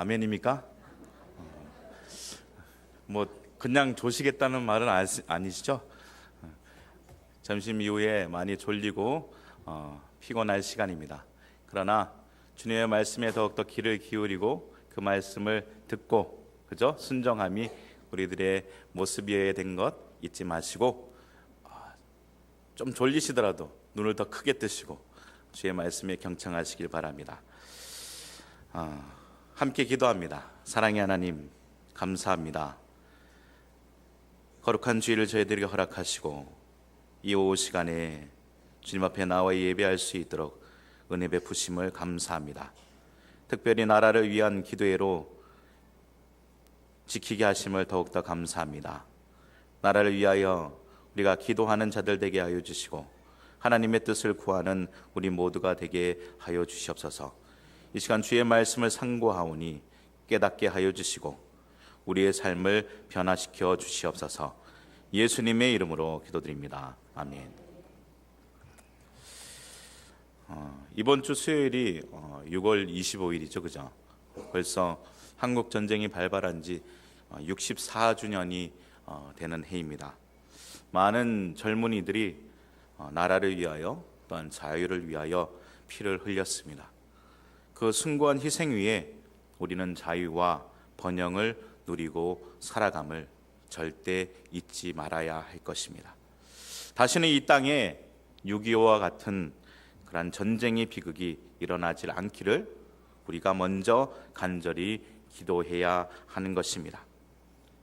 아멘입니까? 뭐 그냥 조시겠다는 말은 아니시죠? 점심 이후에 많이 졸리고 피곤할 시간입니다. 그러나 주님의 말씀에 더욱더 귀를 기울이고 그 말씀을 듣고 그죠? 순종함이 우리들의 모습이어야 된 것 잊지 마시고 좀 졸리시더라도 눈을 더 크게 뜨시고 주의 말씀에 경청하시길 바랍니다. 함께 기도합니다. 사랑의 하나님 감사합니다. 거룩한 주일을 저희들에게 허락하시고 이 오후 시간에 주님 앞에 나와 예배할 수 있도록 은혜 베푸심을 감사합니다. 특별히 나라를 위한 기도회로 지키게 하심을 더욱더 감사합니다. 나라를 위하여 우리가 기도하는 자들 되게 하여 주시고 하나님의 뜻을 구하는 우리 모두가 되게 하여 주시옵소서. 이 시간 주의 말씀을 상고하오니 깨닫게 하여 주시고 우리의 삶을 변화시켜 주시옵소서. 예수님의 이름으로 기도드립니다. 아멘. 이번 주 수요일이 6월 25일이죠, 그죠? 벌써 한국 전쟁이 발발한 지 64주년이 되는 해입니다. 많은 젊은이들이 나라를 위하여 또한 자유를 위하여 피를 흘렸습니다. 그 숭고한 희생 위에 우리는 자유와 번영을 누리고 살아감을 절대 잊지 말아야 할 것입니다. 다시는 이 땅에 6.25와 같은 그런 전쟁의 비극이 일어나질 않기를 우리가 먼저 간절히 기도해야 하는 것입니다.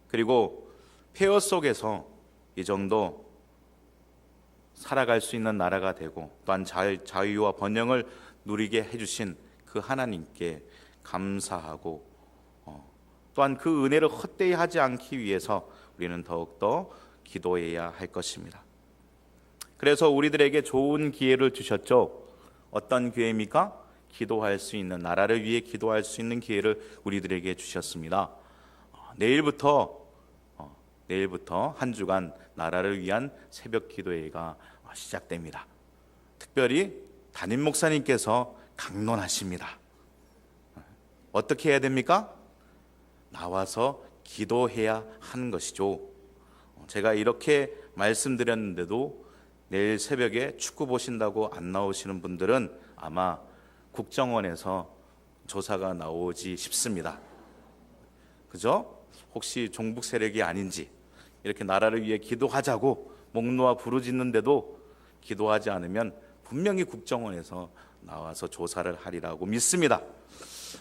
그리고 폐허 속에서 이 정도 살아갈 수 있는 나라가 되고 또한 자유와 번영을 누리게 해주신 그 하나님께 감사하고 또한 그 은혜를 헛되이 하지 않기 위해서 우리는 더욱더 기도해야 할 것입니다. 그래서 우리들에게 좋은 기회를 주셨죠. 어떤 기회입니까? 기도할 수 있는, 나라를 위해 기도할 수 있는 기회를 우리들에게 주셨습니다. 내일부터 한 주간 나라를 위한 새벽 기도회가 시작됩니다. 특별히 담임 목사님께서 강론하십니다. 어떻게 해야 됩니까? 나와서 기도해야 하는 것이죠. 제가 이렇게 말씀드렸는데도 내일 새벽에 축구 보신다고 안 나오시는 분들은 아마 국정원에서 조사가 나오지 싶습니다. 그죠? 혹시 종북 세력이 아닌지, 이렇게 나라를 위해 기도하자고 목 놓아 부르짖는데도 기도하지 않으면 분명히 국정원에서 나와서 조사를 하리라고 믿습니다.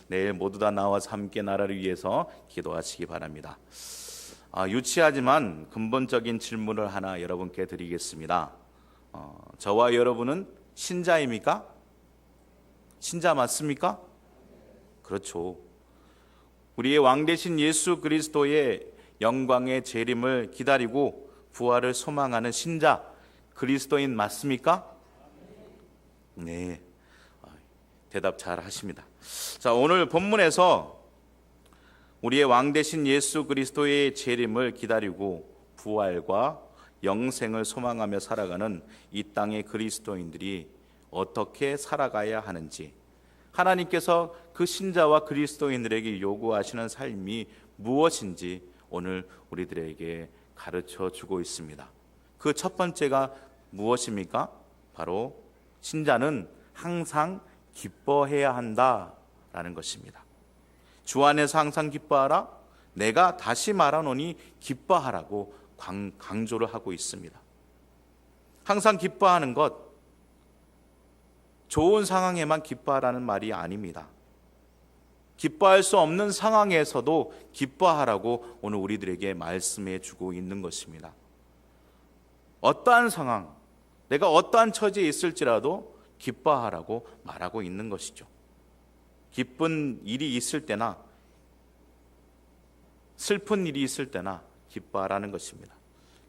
내일 모두 다 나와서 함께 나라를 위해서 기도하시기 바랍니다. 유치하지만 근본적인 질문을 하나 여러분께 드리겠습니다. 저와 여러분은 신자입니까? 신자 맞습니까? 그렇죠. 우리의 왕 되신 예수 그리스도의 영광의 재림을 기다리고 부활을 소망하는 신자, 그리스도인 맞습니까? 네, 대답 잘 하십니다. 자, 오늘 본문에서 우리의 왕 되신 예수 그리스도의 재림을 기다리고 부활과 영생을 소망하며 살아가는 이 땅의 그리스도인들이 어떻게 살아가야 하는지, 하나님께서 그 신자와 그리스도인들에게 요구하시는 삶이 무엇인지 오늘 우리들에게 가르쳐 주고 있습니다. 그 첫 번째가 무엇입니까? 바로 신자는 항상 기뻐해야 한다라는 것입니다. 주 안에서 항상 기뻐하라. 내가 다시 말하노니 기뻐하라고 강조를 하고 있습니다. 항상 기뻐하는 것, 좋은 상황에만 기뻐하라는 말이 아닙니다. 기뻐할 수 없는 상황에서도 기뻐하라고 오늘 우리들에게 말씀해 주고 있는 것입니다. 어떠한 상황, 내가 어떠한 처지에 있을지라도 기뻐하라고 말하고 있는 것이죠. 기쁜 일이 있을 때나 슬픈 일이 있을 때나 기뻐하라는 것입니다.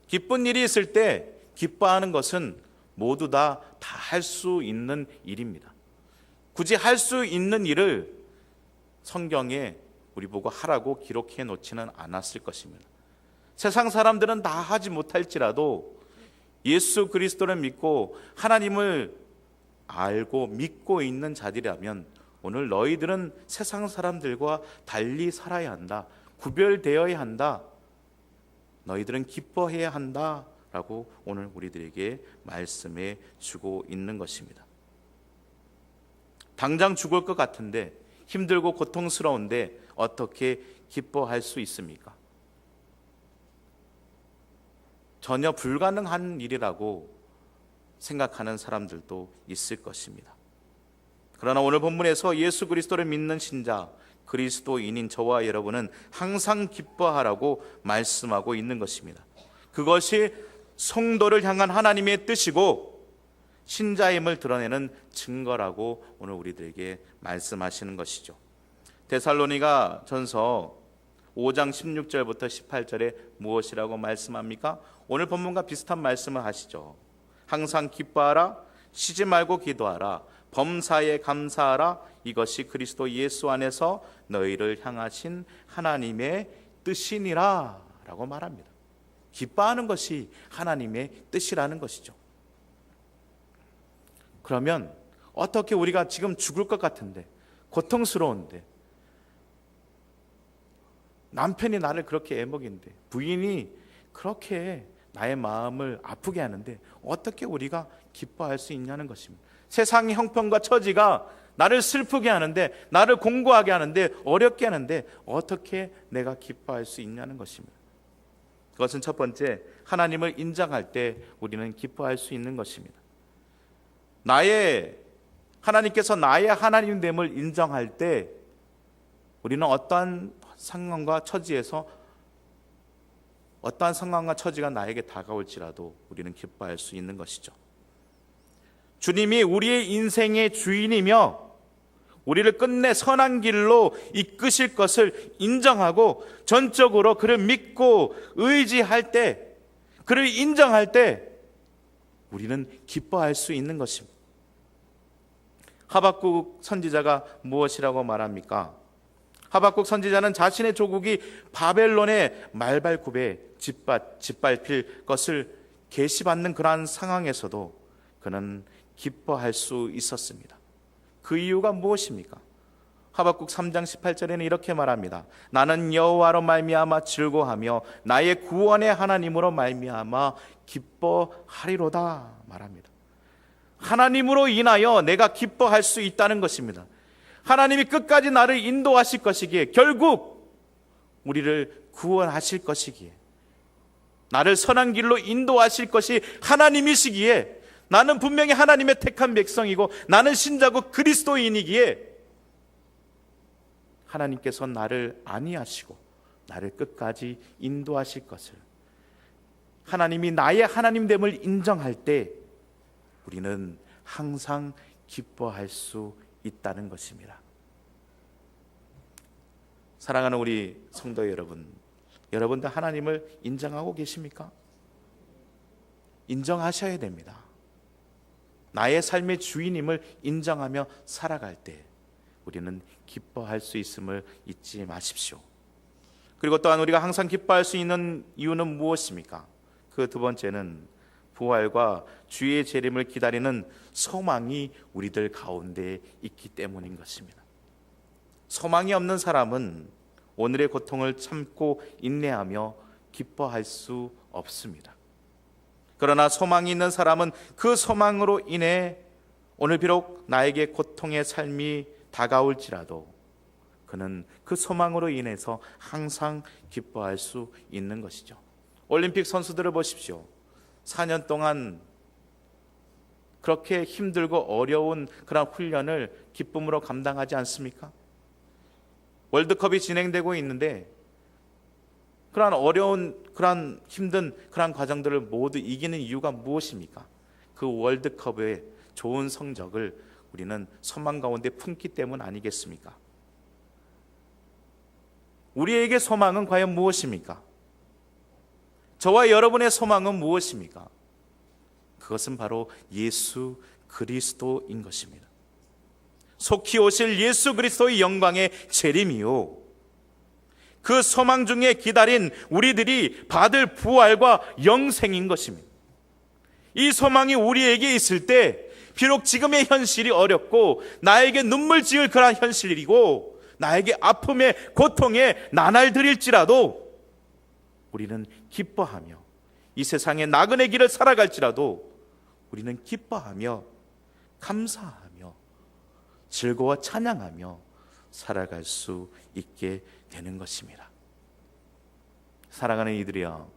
기쁜 일이 있을 때 기뻐하는 것은 모두 다 할 수 있는 일입니다. 굳이 할 수 있는 일을 성경에 우리 보고 하라고 기록해 놓지는 않았을 것입니다. 세상 사람들은 다 하지 못할지라도 예수 그리스도를 믿고 하나님을 알고 믿고 있는 자들이라면 오늘 너희들은 세상 사람들과 달리 살아야 한다. 구별되어야 한다. 너희들은 기뻐해야 한다. 라고 오늘 우리들에게 말씀해 주고 있는 것입니다. 당장 죽을 것 같은데, 힘들고 고통스러운데 어떻게 기뻐할 수 있습니까? 전혀 불가능한 일이라고 생각하는 사람들도 있을 것입니다. 그러나 오늘 본문에서 예수 그리스도를 믿는 신자, 그리스도인인 저와 여러분은 항상 기뻐하라고 말씀하고 있는 것입니다. 그것이 성도를 향한 하나님의 뜻이고 신자임을 드러내는 증거라고 오늘 우리들에게 말씀하시는 것이죠. 데살로니가 전서 5장 16절부터 18절에 무엇이라고 말씀합니까? 오늘 본문과 비슷한 말씀을 하시죠. 항상 기뻐하라, 쉬지 말고 기도하라, 범사에 감사하라, 이것이 그리스도 예수 안에서 너희를 향하신 하나님의 뜻이니라 라고 말합니다. 기뻐하는 것이 하나님의 뜻이라는 것이죠. 그러면 어떻게 우리가 지금 죽을 것 같은데, 고통스러운데, 남편이 나를 그렇게 애먹인데, 부인이 그렇게 나의 마음을 아프게 하는데 어떻게 우리가 기뻐할 수 있냐는 것입니다. 세상의 형편과 처지가 나를 슬프게 하는데, 나를 공고하게 하는데, 어렵게 하는데 어떻게 내가 기뻐할 수 있냐는 것입니다. 그것은 첫 번째, 하나님을 인정할 때 우리는 기뻐할 수 있는 것입니다. 하나님께서 나의 하나님됨을 인정할 때 우리는 어떠한 상황과 처지에서, 어떠한 상황과 처지가 나에게 다가올지라도 우리는 기뻐할 수 있는 것이죠. 주님이 우리의 인생의 주인이며 우리를 끝내 선한 길로 이끄실 것을 인정하고 전적으로 그를 믿고 의지할 때, 그를 인정할 때 우리는 기뻐할 수 있는 것입니다. 하박국 선지자가 무엇이라고 말합니까? 하박국 선지자는 자신의 조국이 바벨론의 말발굽에 짓밟힐 것을 계시받는 그러한 상황에서도 그는 기뻐할 수 있었습니다. 그 이유가 무엇입니까? 하박국 3장 18절에는 이렇게 말합니다. 나는 여호와로 말미암아 즐거워하며 나의 구원의 하나님으로 말미암아 기뻐하리로다 말합니다. 하나님으로 인하여 내가 기뻐할 수 있다는 것입니다. 하나님이 끝까지 나를 인도하실 것이기에, 결국 우리를 구원하실 것이기에, 나를 선한 길로 인도하실 것이 하나님이시기에, 나는 분명히 하나님의 택한 백성이고 나는 신자고 그리스도인이기에 하나님께서 나를 안위하시고 나를 끝까지 인도하실 것을, 하나님이 나의 하나님됨을 인정할 때 우리는 항상 기뻐할 수 있다는 것입니다. 사랑하는 우리 성도 여러분, 여러분들 하나님을 인정하고 계십니까? 인정하셔야 됩니다. 나의 삶의 주인임을 인정하며 살아갈 때 우리는 기뻐할 수 있음을 잊지 마십시오. 그리고 또한 우리가 항상 기뻐할 수 있는 이유는 무엇입니까? 그 두 번째는 부활과 주의 재림을 기다리는 소망이 우리들 가운데 있기 때문인 것입니다. 소망이 없는 사람은 오늘의 고통을 참고 인내하며 기뻐할 수 없습니다. 그러나 소망이 있는 사람은 그 소망으로 인해 오늘 비록 나에게 고통의 삶이 다가올지라도 그는 그 소망으로 인해서 항상 기뻐할 수 있는 것이죠. 올림픽 선수들을 보십시오. 4년 동안 그렇게 힘들고 어려운 그런 훈련을 기쁨으로 감당하지 않습니까? 월드컵이 진행되고 있는데 그러한 어려운, 그러한 힘든 그러한 과정들을 모두 이기는 이유가 무엇입니까? 그 월드컵의 좋은 성적을 우리는 소망 가운데 품기 때문 아니겠습니까? 우리에게 소망은 과연 무엇입니까? 저와 여러분의 소망은 무엇입니까? 그것은 바로 예수 그리스도인 것입니다. 속히 오실 예수 그리스도의 영광의 재림이요, 그 소망 중에 기다린 우리들이 받을 부활과 영생인 것입니다. 이 소망이 우리에게 있을 때 비록 지금의 현실이 어렵고 나에게 눈물 지을 그런 현실이고 나에게 아픔에 고통에 나날들일지라도 우리는 기뻐하며, 이 세상의 나그네 길을 살아갈지라도 우리는 기뻐하며 감사하며 즐거워 찬양하며 살아갈 수 있게 되는 것입니다. 사랑하는 이들이여,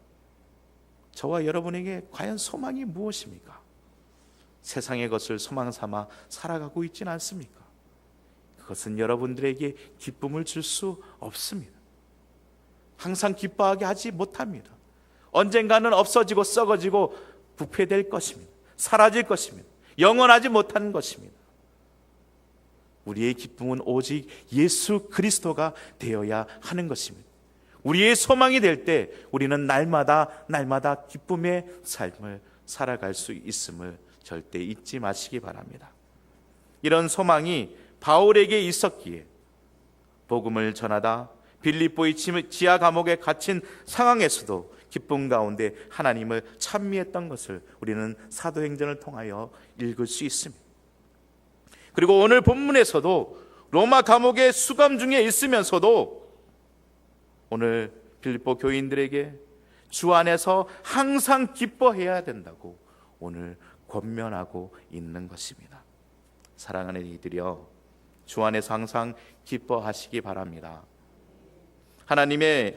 저와 여러분에게 과연 소망이 무엇입니까? 세상의 것을 소망 삼아 살아가고 있지는 않습니까? 그것은 여러분들에게 기쁨을 줄 수 없습니다. 항상 기뻐하게 하지 못합니다. 언젠가는 없어지고 썩어지고 부패될 것입니다. 사라질 것입니다. 영원하지 못하는 것입니다. 우리의 기쁨은 오직 예수 그리스도가 되어야 하는 것입니다. 우리의 소망이 될 때 우리는 날마다 기쁨의 삶을 살아갈 수 있음을 절대 잊지 마시기 바랍니다. 이런 소망이 바울에게 있었기에 복음을 전하다 빌립보의 지하 감옥에 갇힌 상황에서도 기쁨 가운데 하나님을 찬미했던 것을 우리는 사도행전을 통하여 읽을 수 있습니다. 그리고 오늘 본문에서도 로마 감옥의 수감 중에 있으면서도 오늘 빌립보 교인들에게 주 안에서 항상 기뻐해야 된다고 오늘 권면하고 있는 것입니다. 사랑하는 이들이여, 주 안에서 항상 기뻐하시기 바랍니다. 하나님이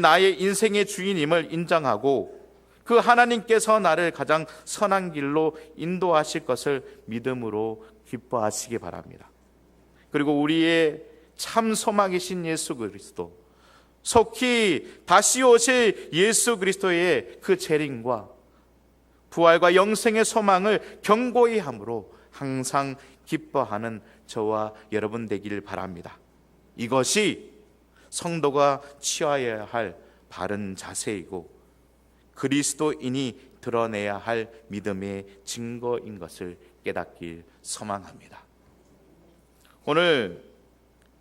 나의 인생의 주인임을 인정하고 그 하나님께서 나를 가장 선한 길로 인도하실 것을 믿음으로 기뻐하시기 바랍니다. 그리고 우리의 참 소망이신 예수 그리스도, 속히 다시 오실 예수 그리스도의 그 재림과 부활과 영생의 소망을 경고히 함으로 항상 기뻐하는 저와 여러분 되기를 바랍니다. 이것이 성도가 취하여야 할 바른 자세이고 그리스도인이 드러내야 할 믿음의 증거인 것을 깨닫길 소망합니다. 오늘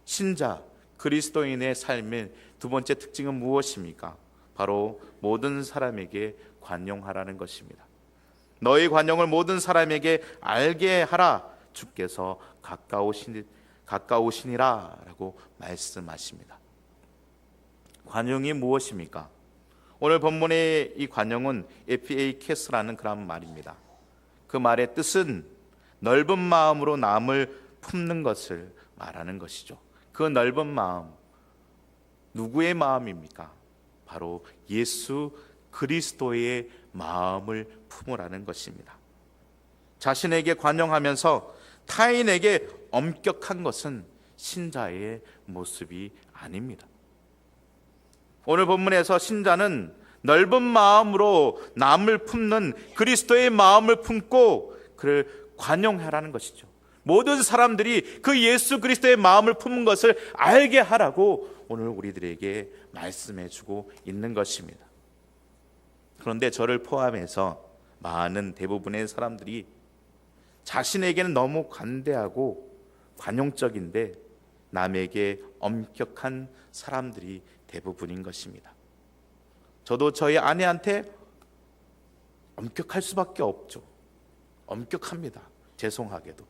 신자 그리스도인의 삶의 두 번째 특징은 무엇입니까? 바로 모든 사람에게 관용하라는 것입니다. 너희 관용을 모든 사람에게 알게 하라, 주께서 가까우시니라 라고 말씀하십니다. 관용이 무엇입니까? 오늘 본문의 이 관용은 에피에이케스라는 그런 말입니다. 그 말의 뜻은 넓은 마음으로 남을 품는 것을 말하는 것이죠. 그 넓은 마음, 누구의 마음입니까? 바로 예수 그리스도의 마음을 품으라는 것입니다. 자신에게 관용하면서 타인에게 엄격한 것은 신자의 모습이 아닙니다. 오늘 본문에서 신자는 넓은 마음으로 남을 품는 그리스도의 마음을 품고 그를 관용하라는 것이죠. 모든 사람들이 그 예수 그리스도의 마음을 품은 것을 알게 하라고 오늘 우리들에게 말씀해 주고 있는 것입니다. 그런데 저를 포함해서 많은 대부분의 사람들이 자신에게는 너무 관대하고 관용적인데 남에게 엄격한 사람들이 대부분인 것입니다. 저도 저희 아내한테 엄격할 수밖에 없죠. 엄격합니다. 죄송하게도.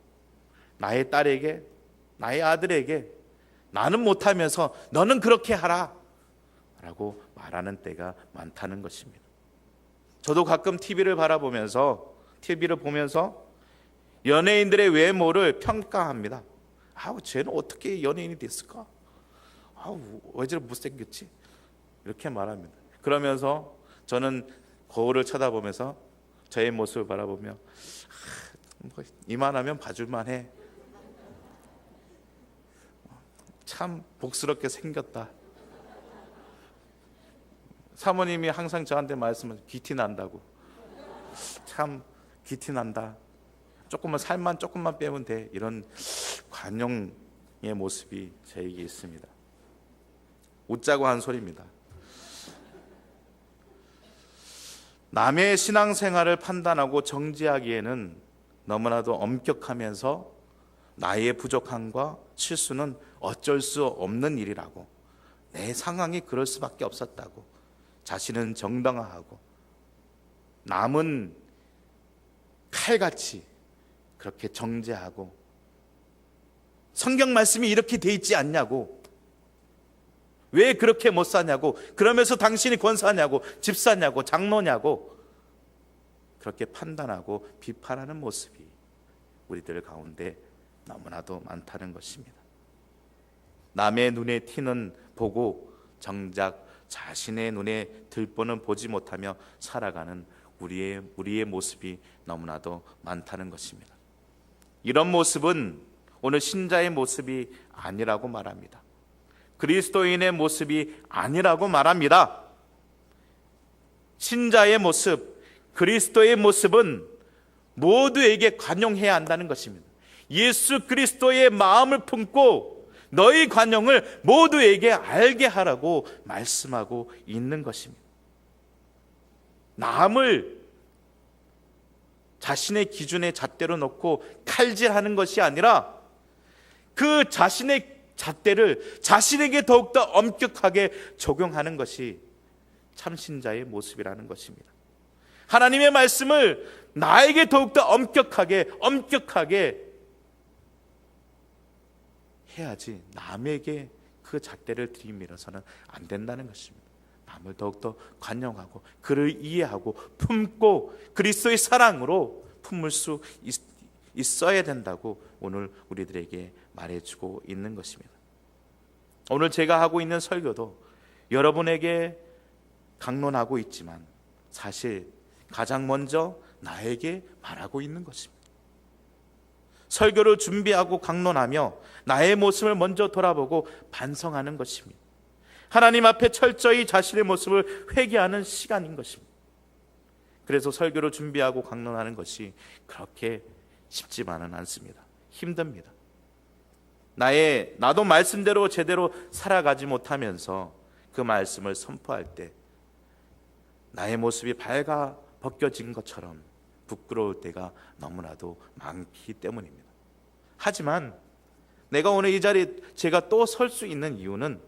나의 딸에게, 나의 아들에게 나는 못하면서 너는 그렇게 하라 라고 말하는 때가 많다는 것입니다. 저도 가끔 TV를 보면서 연예인들의 외모를 평가합니다. 쟤는 어떻게 연예인이 됐을까? 왜 저렇게 못생겼지? 이렇게 말합니다. 그러면서 저는 거울을 쳐다보면서 저의 모습을 바라보며 이만하면 봐줄만 해. 참 복스럽게 생겼다. 사모님이 항상 저한테 말씀을 귀티 난다고. 참 귀티 난다. 살만 조금만 빼면 돼. 이런 관용의 모습이 저에게 있습니다. 웃자고 한 소리입니다. 남의 신앙생활을 판단하고 정지하기에는 너무나도 엄격하면서 나의 부족함과 실수는 어쩔 수 없는 일이라고, 내 상황이 그럴 수밖에 없었다고 자신은 정당화하고 남은 칼같이 그렇게 정죄하고 성경 말씀이 이렇게 돼 있지 않냐고, 왜 그렇게 못 사냐고, 그러면서 당신이 권사냐고, 집사냐고, 장로냐고 그렇게 판단하고 비판하는 모습이 우리들 가운데 너무나도 많다는 것입니다. 남의 눈에 튀는 보고 정작 자신의 눈에 들보는 보지 못하며 살아가는 우리의 모습이 너무나도 많다는 것입니다. 이런 모습은 오늘 신자의 모습이 아니라고 말합니다. 그리스도인의 모습이 아니라고 말합니다. 신자의 모습, 그리스도의 모습은 모두에게 관용해야 한다는 것입니다. 예수 그리스도의 마음을 품고 너희 관용을 모두에게 알게 하라고 말씀하고 있는 것입니다. 남을 자신의 기준의 잣대로 놓고 칼질하는 것이 아니라 그 자신의 잣대를 자신에게 더욱더 엄격하게 적용하는 것이 참신자의 모습이라는 것입니다. 하나님의 말씀을 나에게 더욱더 엄격하게 해야지 남에게 그 잣대를 들이밀어서는 안 된다는 것입니다. 남을 더욱더 관용하고 그를 이해하고 품고 그리스도의 사랑으로 품을 수 있어야 된다고 오늘 우리들에게 말해주고 있는 것입니다. 오늘 제가 하고 있는 설교도 여러분에게 강론하고 있지만 사실 가장 먼저 나에게 말하고 있는 것입니다. 설교를 준비하고 강론하며 나의 모습을 먼저 돌아보고 반성하는 것입니다. 하나님 앞에 철저히 자신의 모습을 회개하는 시간인 것입니다. 그래서 설교를 준비하고 강론하는 것이 그렇게 쉽지만은 않습니다. 힘듭니다. 나도 말씀대로 제대로 살아가지 못하면서 그 말씀을 선포할 때 나의 모습이 밝아 벗겨진 것처럼 부끄러울 때가 너무나도 많기 때문입니다. 하지만 내가 오늘 이 자리에 제가 또 설 수 있는 이유는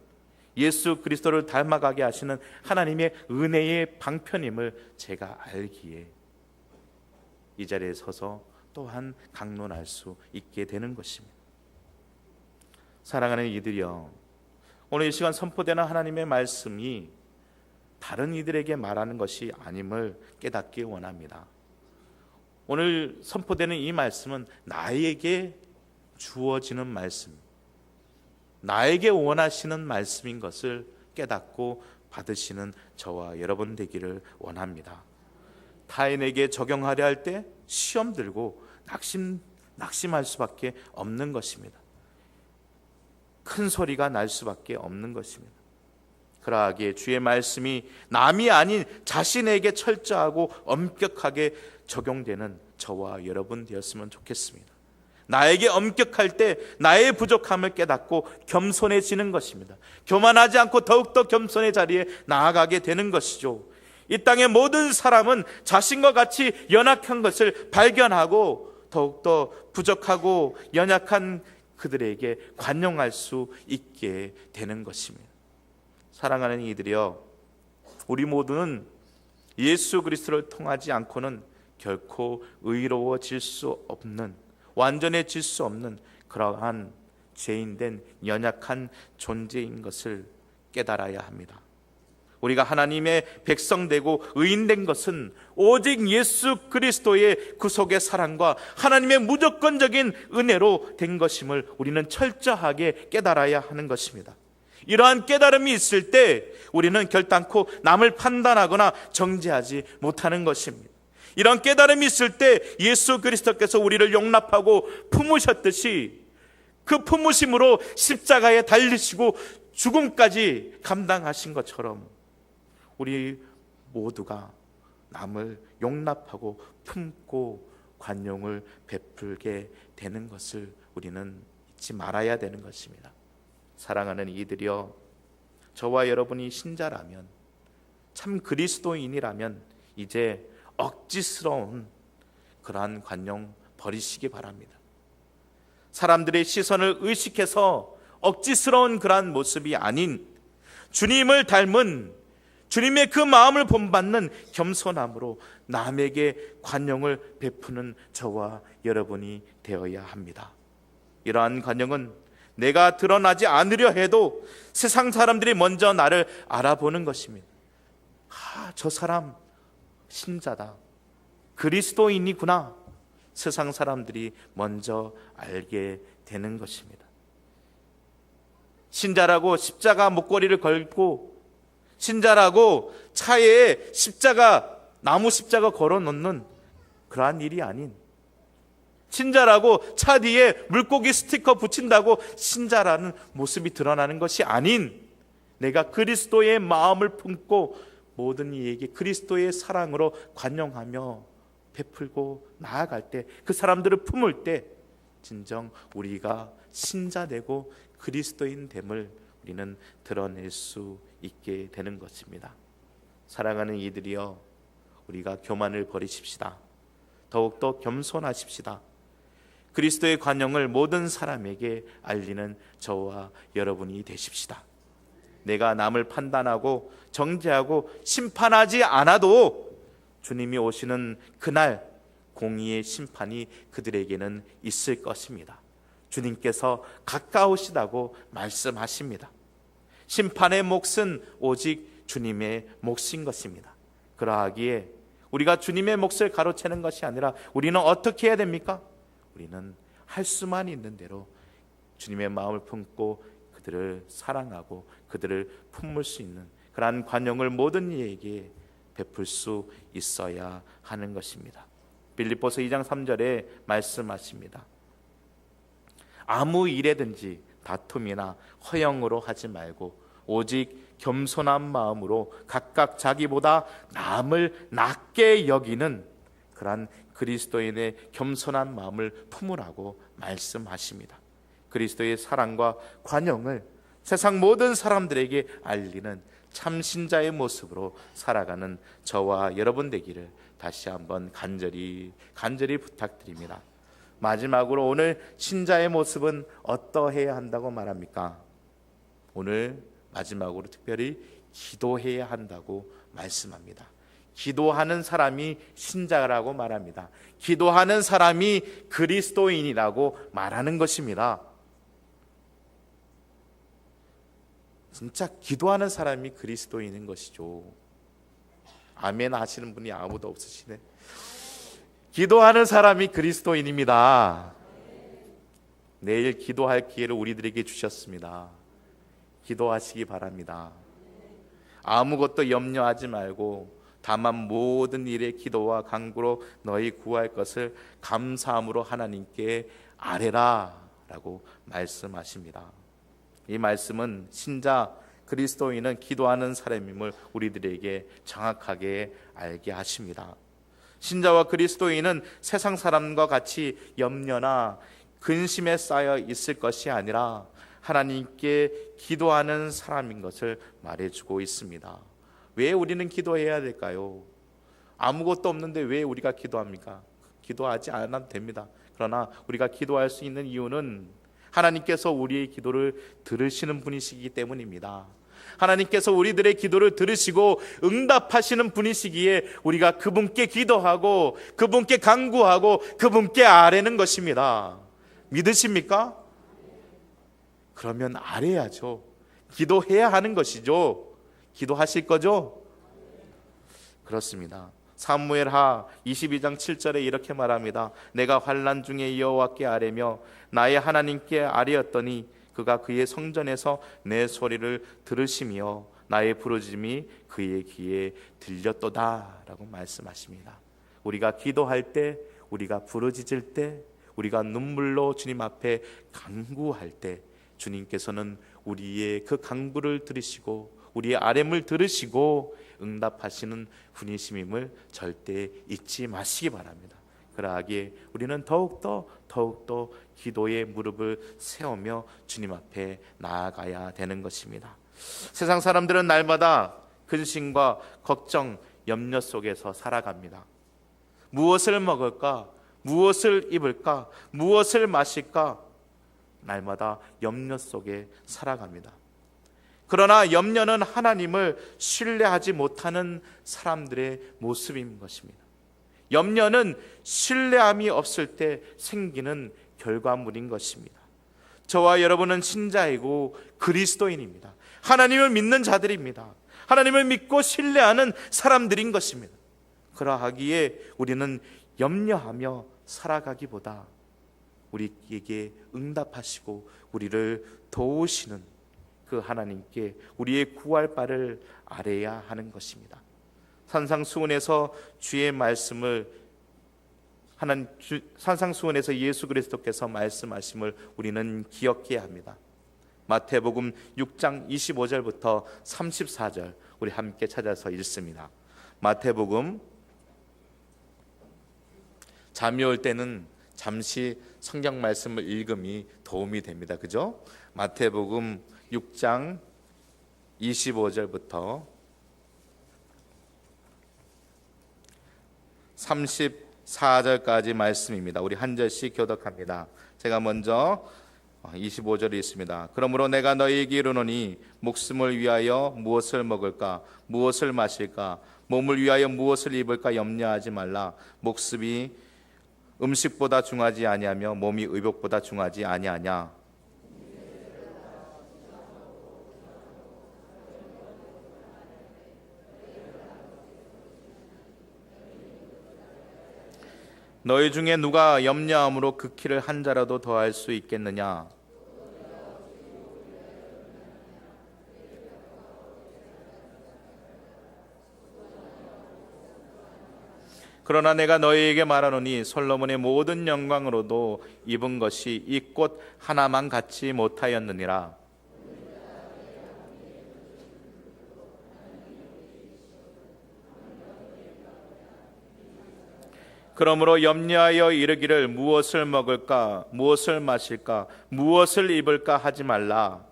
예수 그리스도를 닮아가게 하시는 하나님의 은혜의 방편임을 제가 알기에 이 자리에 서서 또한 강론할 수 있게 되는 것입니다. 사랑하는 이들이여, 오늘 이 시간 선포되는 하나님의 말씀이 다른 이들에게 말하는 것이 아님을 깨닫기 원합니다. 오늘 선포되는 이 말씀은 나에게 주어지는 말씀, 나에게 원하시는 말씀인 것을 깨닫고 받으시는 저와 여러분 되기를 원합니다. 타인에게 적용하려 할 때 시험 들고 낙심할 수밖에 없는 것입니다. 큰 소리가 날 수밖에 없는 것입니다. 그러하기에 주의 말씀이 남이 아닌 자신에게 철저하고 엄격하게 적용되는 저와 여러분 되었으면 좋겠습니다. 나에게 엄격할 때 나의 부족함을 깨닫고 겸손해지는 것입니다. 교만하지 않고 더욱더 겸손의 자리에 나아가게 되는 것이죠. 이 땅의 모든 사람은 자신과 같이 연약한 것을 발견하고 더욱더 부족하고 연약한 그들에게 관용할 수 있게 되는 것입니다. 사랑하는 이들이여, 우리 모두는 예수 그리스도를 통하지 않고는 결코 의로워질 수 없는, 완전해질 수 없는 그러한 죄인된 연약한 존재인 것을 깨달아야 합니다. 우리가 하나님의 백성되고 의인된 것은 오직 예수 그리스도의 구속의 사랑과 하나님의 무조건적인 은혜로 된 것임을 우리는 철저하게 깨달아야 하는 것입니다. 이러한 깨달음이 있을 때 우리는 결단코 남을 판단하거나 정죄하지 못하는 것입니다. 이런 깨달음이 있을 때 예수 그리스도께서 우리를 용납하고 품으셨듯이 그 품으심으로 십자가에 달리시고 죽음까지 감당하신 것처럼 우리 모두가 남을 용납하고 품고 관용을 베풀게 되는 것을 우리는 잊지 말아야 되는 것입니다. 사랑하는 이들이여, 저와 여러분이 신자라면, 참 그리스도인이라면 이제 억지스러운 그러한 관용 버리시기 바랍니다. 사람들의 시선을 의식해서 억지스러운 그러한 모습이 아닌 주님을 닮은 주님의 그 마음을 본받는 겸손함으로 남에게 관용을 베푸는 저와 여러분이 되어야 합니다. 이러한 관용은 내가 드러나지 않으려 해도 세상 사람들이 먼저 나를 알아보는 것입니다. 저 사람 신자다, 그리스도인이구나, 세상 사람들이 먼저 알게 되는 것입니다. 신자라고 십자가 목걸이를 걸고, 신자라고 차에 나무 십자가 걸어놓는 그러한 일이 아닌, 신자라고 차 뒤에 물고기 스티커 붙인다고 신자라는 모습이 드러나는 것이 아닌, 내가 그리스도의 마음을 품고 모든 이에게 그리스도의 사랑으로 관용하며 베풀고 나아갈 때, 그 사람들을 품을 때 진정 우리가 신자되고 그리스도인 됨을 우리는 드러낼 수 있게 되는 것입니다. 사랑하는 이들이여, 우리가 교만을 버리십시다. 더욱더 겸손하십시다. 그리스도의 관용을 모든 사람에게 알리는 저와 여러분이 되십시다. 내가 남을 판단하고 정죄하고 심판하지 않아도 주님이 오시는 그날 공의의 심판이 그들에게는 있을 것입니다. 주님께서 가까우시다고 말씀하십니다. 심판의 몫은 오직 주님의 몫인 것입니다. 그러하기에 우리가 주님의 몫을 가로채는 것이 아니라 우리는 어떻게 해야 됩니까? 우리는 할 수만 있는 대로 주님의 마음을 품고 그들을 사랑하고 그들을 품을 수 있는 그러한 관용을 모든 이에게 베풀 수 있어야 하는 것입니다. 빌립보서 2장 3절에 말씀하십니다. 아무 일에든지 다툼이나 허영으로 하지 말고 오직 겸손한 마음으로 각각 자기보다 남을 낮게 여기는 그러한 그리스도인의 겸손한 마음을 품으라고 말씀하십니다. 그리스도의 사랑과 관용을 세상 모든 사람들에게 알리는 참 신자의 모습으로 살아가는 저와 여러분 되기를 다시 한번 간절히 부탁드립니다. 마지막으로 오늘 신자의 모습은 어떠해야 한다고 말합니까? 오늘 마지막으로 특별히 기도해야 한다고 말씀합니다. 기도하는 사람이 신자라고 말합니다. 기도하는 사람이 그리스도인이라고 말하는 것입니다. 진짜 기도하는 사람이 그리스도인인 것이죠. 아멘 하시는 분이 아무도 없으시네. 기도하는 사람이 그리스도인입니다. 내일 기도할 기회를 우리들에게 주셨습니다. 기도하시기 바랍니다. 아무것도 염려하지 말고 다만 모든 일에 기도와 간구로 너희 구할 것을 감사함으로 하나님께 아뢰라 라고 말씀하십니다. 이 말씀은 신자 그리스도인은 기도하는 사람임을 우리들에게 정확하게 알게 하십니다. 신자와 그리스도인은 세상 사람과 같이 염려나 근심에 쌓여 있을 것이 아니라 하나님께 기도하는 사람인 것을 말해주고 있습니다. 왜 우리는 기도해야 될까요? 아무것도 없는데 왜 우리가 기도합니까? 기도하지 않아도 됩니다. 그러나 우리가 기도할 수 있는 이유는 하나님께서 우리의 기도를 들으시는 분이시기 때문입니다. 하나님께서 우리들의 기도를 들으시고 응답하시는 분이시기에 우리가 그분께 기도하고 그분께 간구하고 그분께 아뢰는 것입니다. 믿으십니까? 그러면 아뢰야죠. 기도해야 하는 것이죠. 기도하실 거죠? 그렇습니다. 사무엘하 22장 7절에 이렇게 말합니다. 내가 환난 중에 여호와께 아뢰며 나의 하나님께 아뢰었더니 그가 그의 성전에서 내 소리를 들으시며 나의 부르짖음이 그의 귀에 들렸도다 라고 말씀하십니다. 우리가 기도할 때, 우리가 부르짖을 때, 우리가 눈물로 주님 앞에 간구할 때 주님께서는 우리의 그 간구를 들으시고 우리의 아뢰음을 들으시고 응답하시는 분이심임을 절대 잊지 마시기 바랍니다. 그러하기에 우리는 더욱더 기도의 무릎을 세우며 주님 앞에 나아가야 되는 것입니다. 세상 사람들은 날마다 근심과 걱정, 염려 속에서 살아갑니다. 무엇을 먹을까? 무엇을 입을까? 무엇을 마실까? 날마다 염려 속에 살아갑니다. 그러나 염려는 하나님을 신뢰하지 못하는 사람들의 모습인 것입니다. 염려는 신뢰함이 없을 때 생기는 결과물인 것입니다. 저와 여러분은 신자이고 그리스도인입니다. 하나님을 믿는 자들입니다. 하나님을 믿고 신뢰하는 사람들인 것입니다. 그러하기에 우리는 염려하며 살아가기보다 우리에게 응답하시고 우리를 도우시는 그 하나님께 우리의 구할 바를 아뢰야 하는 것입니다. 산상수훈에서 주의 말씀을 산상수훈에서 예수 그리스도께서 말씀하심을 우리는 기억해야 합니다. 마태복음 6장 25절부터 34절 우리 함께 찾아서 읽습니다. 마태복음, 잠이 올 때는 잠시 성경 말씀을 읽음이 도움이 됩니다. 그죠? 마태복음 6장 25절부터 34절까지 말씀입니다. 우리 한 절씩 교독합니다. 제가 먼저 25절이 있습니다. 그러므로 내가 너희에게 이르노니 목숨을 위하여 무엇을 먹을까 무엇을 마실까 몸을 위하여 무엇을 입을까 염려하지 말라. 목숨이 음식보다 중하지 아니하며 몸이 의복보다 중하지 아니하냐. 너희 중에 누가 염려함으로 그 키를 한 자라도 더할 수 있겠느냐. 그러나 내가 너희에게 말하노니 솔로몬의 모든 영광으로도 입은 것이 이 꽃 하나만 갖지 못하였느니라. 그러므로 염려하여 이르기를 무엇을 먹을까 무엇을 마실까 무엇을 입을까 하지 말라.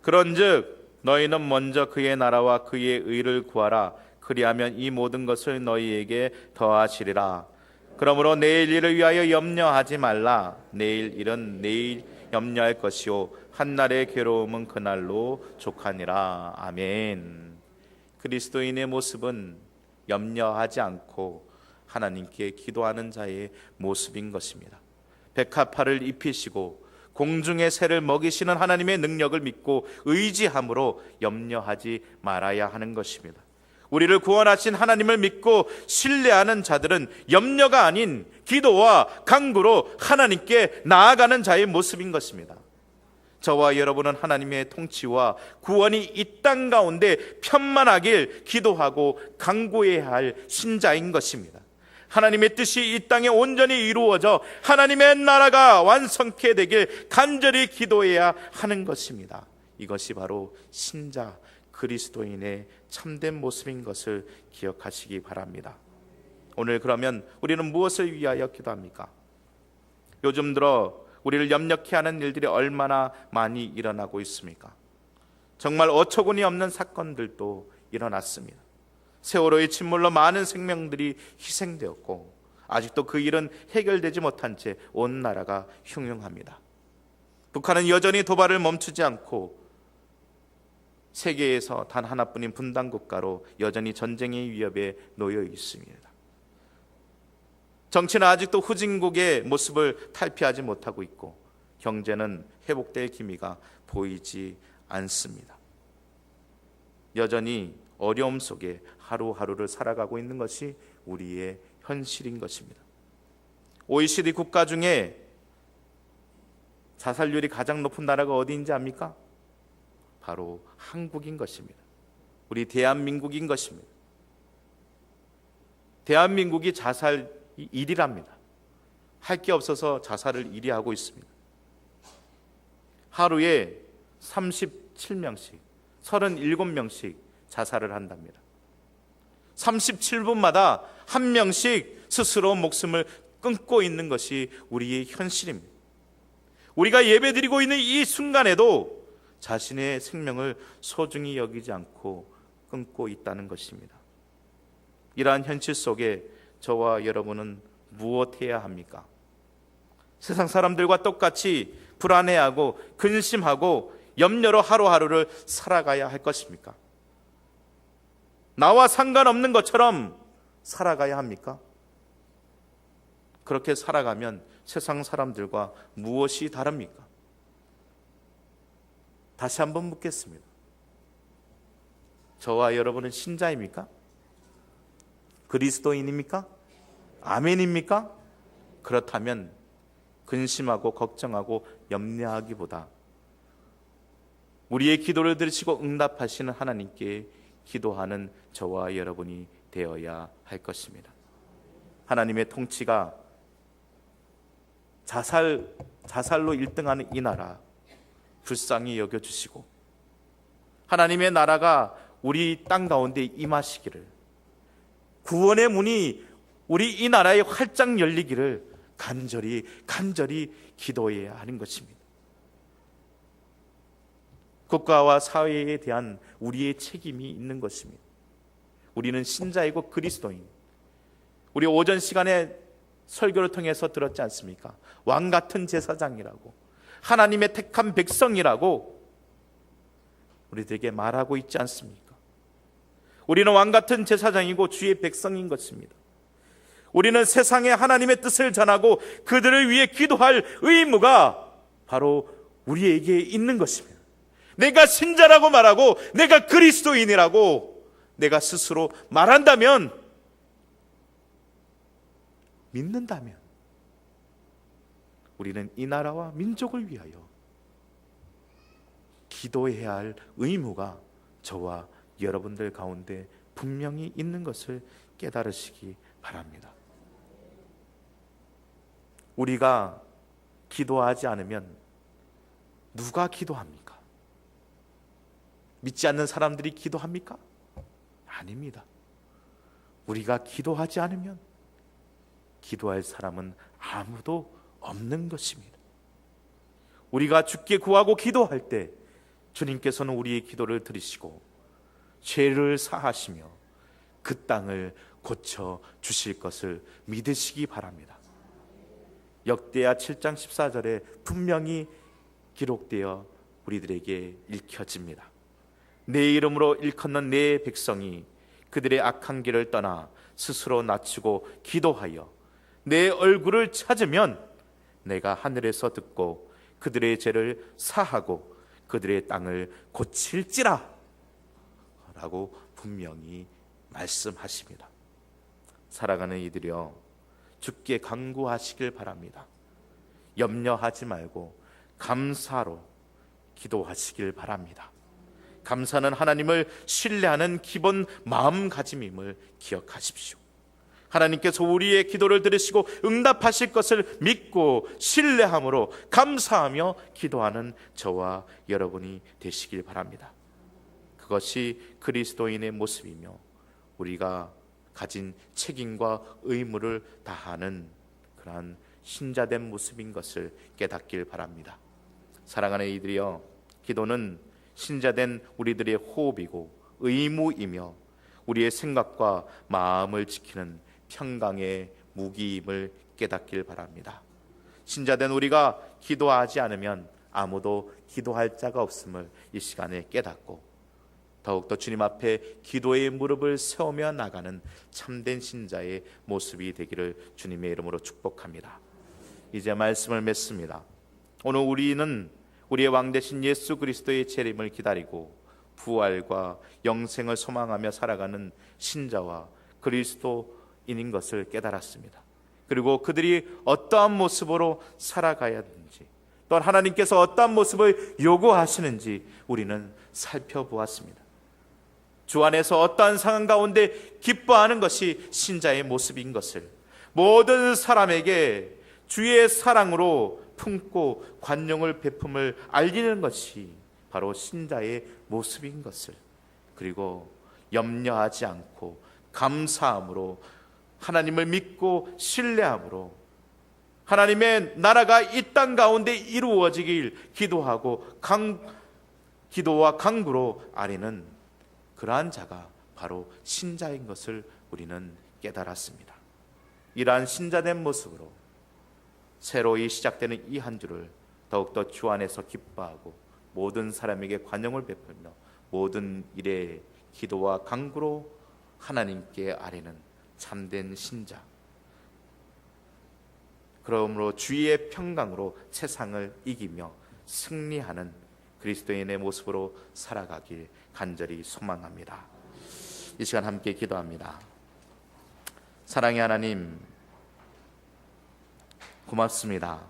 그런즉 너희는 먼저 그의 나라와 그의 의를 구하라. 그리하면 이 모든 것을 너희에게 더하시리라. 그러므로 내일 일을 위하여 염려하지 말라. 내일 일은 내일 염려할 것이요 한날의 괴로움은 그날로 족하니라. 아멘. 그리스도인의 모습은 염려하지 않고 하나님께 기도하는 자의 모습인 것입니다. 백합화를 입히시고 공중의 새를 먹이시는 하나님의 능력을 믿고 의지함으로 염려하지 말아야 하는 것입니다. 우리를 구원하신 하나님을 믿고 신뢰하는 자들은 염려가 아닌 기도와 간구로 하나님께 나아가는 자의 모습인 것입니다. 저와 여러분은 하나님의 통치와 구원이 이 땅 가운데 편만하길 기도하고 간구해야 할 신자인 것입니다. 하나님의 뜻이 이 땅에 온전히 이루어져 하나님의 나라가 완성케 되길 간절히 기도해야 하는 것입니다. 이것이 바로 신자 그리스도인의 참된 모습인 것을 기억하시기 바랍니다. 오늘 그러면 우리는 무엇을 위하여 기도합니까? 요즘 들어 우리를 염려케 하는 일들이 얼마나 많이 일어나고 있습니까? 정말 어처구니 없는 사건들도 일어났습니다. 세월호의 침몰로 많은 생명들이 희생되었고 아직도 그 일은 해결되지 못한 채 온 나라가 흉흉합니다. 북한은 여전히 도발을 멈추지 않고 세계에서 단 하나뿐인 분단 국가로 여전히 전쟁의 위협에 놓여 있습니다. 정치는 아직도 후진국의 모습을 탈피하지 못하고 있고 경제는 회복될 기미가 보이지 않습니다. 여전히 어려움 속에 하루하루를 살아가고 있는 것이 우리의 현실인 것입니다. OECD 국가 중에 자살률이 가장 높은 나라가 어디인지 압니까? 바로 한국인 것입니다. 우리 대한민국인 것입니다. 대한민국이 자살 1위랍니다. 할 게 없어서 자살을 1위 하고 있습니다. 하루에 37명씩 37명씩 자살을 한답니다. 37분마다 한 명씩 스스로 목숨을 끊고 있는 것이 우리의 현실입니다. 우리가 예배드리고 있는 이 순간에도 자신의 생명을 소중히 여기지 않고 끊고 있다는 것입니다. 이러한 현실 속에 저와 여러분은 무엇해야 합니까? 세상 사람들과 똑같이 불안해하고 근심하고 염려로 하루하루를 살아가야 할 것입니까? 나와 상관없는 것처럼 살아가야 합니까? 그렇게 살아가면 세상 사람들과 무엇이 다릅니까? 다시 한번 묻겠습니다. 저와 여러분은 신자입니까? 그리스도인입니까? 아멘입니까? 그렇다면 근심하고 걱정하고 염려하기보다 우리의 기도를 들으시고 응답하시는 하나님께 기도하는 저와 여러분이 되어야 할 것입니다. 하나님의 통치가 자살로 1등하는 이 나라 불쌍히 여겨주시고 하나님의 나라가 우리 땅 가운데 임하시기를, 구원의 문이 우리 이 나라에 활짝 열리기를 간절히 기도해야 하는 것입니다. 국가와 사회에 대한 우리의 책임이 있는 것입니다. 우리는 신자이고 그리스도인. 우리 오전 시간에 설교를 통해서 들었지 않습니까? 왕 같은 제사장이라고, 하나님의 택한 백성이라고 우리들에게 말하고 있지 않습니까? 우리는 왕 같은 제사장이고 주의 백성인 것입니다. 우리는 세상에 하나님의 뜻을 전하고 그들을 위해 기도할 의무가 바로 우리에게 있는 것입니다. 내가 신자라고 말하고 내가 그리스도인이라고 내가 스스로 말한다면, 믿는다면 우리는 이 나라와 민족을 위하여 기도해야 할 의무가 저와 여러분들 가운데 분명히 있는 것을 깨달으시기 바랍니다. 우리가 기도하지 않으면 누가 기도합니까? 믿지 않는 사람들이 기도합니까? 아닙니다. 우리가 기도하지 않으면 기도할 사람은 아무도 없는 것입니다. 우리가 주께 구하고 기도할 때 주님께서는 우리의 기도를 들으시고 죄를 사하시며 그 땅을 고쳐 주실 것을 믿으시기 바랍니다. 역대하 7장 14절에 분명히 기록되어 우리들에게 읽혀집니다. 내 이름으로 일컫는 내 백성이 그들의 악한 길을 떠나 스스로 낮추고 기도하여 내 얼굴을 찾으면 내가 하늘에서 듣고 그들의 죄를 사하고 그들의 땅을 고칠지라 라고 분명히 말씀하십니다. 살아가는 이들이여, 주께 간구하시길 바랍니다. 염려하지 말고 감사로 기도하시길 바랍니다. 감사는 하나님을 신뢰하는 기본 마음가짐임을 기억하십시오. 하나님께서 우리의 기도를 들으시고 응답하실 것을 믿고 신뢰함으로 감사하며 기도하는 저와 여러분이 되시길 바랍니다. 그것이 그리스도인의 모습이며 우리가 가진 책임과 의무를 다하는 그러한 신자된 모습인 것을 깨닫길 바랍니다. 사랑하는 이들이여, 기도는 신자된 우리들의 호흡이고 의무이며 우리의 생각과 마음을 지키는 평강의 무기임을 깨닫길 바랍니다. 신자된 우리가 기도하지 않으면 아무도 기도할 자가 없음을 이 시간에 깨닫고 더욱더 주님 앞에 기도의 무릎을 세우며 나가는 참된 신자의 모습이 되기를 주님의 이름으로 축복합니다. 이제 말씀을 맺습니다. 오늘 우리는 우리의 왕 되신 예수 그리스도의 재림을 기다리고 부활과 영생을 소망하며 살아가는 신자와 그리스도인인 것을 깨달았습니다. 그리고 그들이 어떠한 모습으로 살아가야 하는지, 또 하나님께서 어떠한 모습을 요구하시는지 우리는 살펴보았습니다. 주 안에서 어떠한 상황 가운데 기뻐하는 것이 신자의 모습인 것을, 모든 사람에게 주의 사랑으로 품고 관용을 베품을 알리는 것이 바로 신자의 모습인 것을, 그리고 염려하지 않고 감사함으로 하나님을 믿고 신뢰함으로 하나님의 나라가 이 땅 가운데 이루어지길 기도하고 기도와 간구로 아뢰는 그러한 자가 바로 신자인 것을 우리는 깨달았습니다. 이러한 신자된 모습으로 새로이 시작되는 이 한 주를 더욱더 주 안에서 기뻐하고 모든 사람에게 관용을 베풀며 모든 일에 기도와 간구로 하나님께 아뢰는 참된 신자, 그러므로 주의 평강으로 세상을 이기며 승리하는 그리스도인의 모습으로 살아가길 간절히 소망합니다. 이 시간 함께 기도합니다. 사랑의 하나님, 고맙습니다.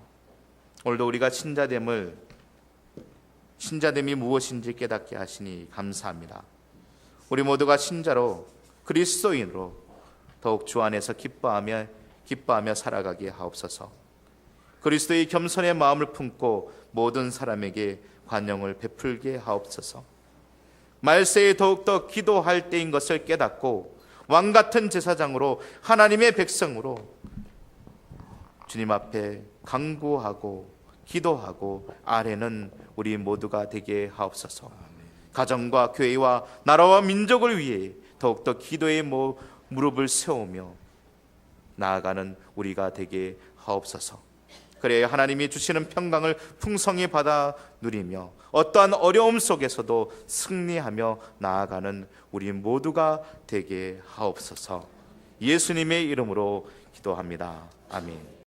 오늘도 우리가 신자됨이 무엇인지 깨닫게 하시니 감사합니다. 우리 모두가 신자로 그리스도인으로 더욱 주 안에서 기뻐하며 살아가게 하옵소서. 그리스도의 겸손의 마음을 품고 모든 사람에게 관용을 베풀게 하옵소서. 말세에 더욱더 기도할 때인 것을 깨닫고 왕같은 제사장으로 하나님의 백성으로 주님 앞에 간구하고 기도하고 아뢰는 우리 모두가 되게 하옵소서. 가정과 교회와 나라와 민족을 위해 더욱더 기도의 무릎을 세우며 나아가는 우리가 되게 하옵소서. 그래야 하나님이 주시는 평강을 풍성히 받아 누리며 어떠한 어려움 속에서도 승리하며 나아가는 우리 모두가 되게 하옵소서. 예수님의 이름으로 기도합니다. 아멘.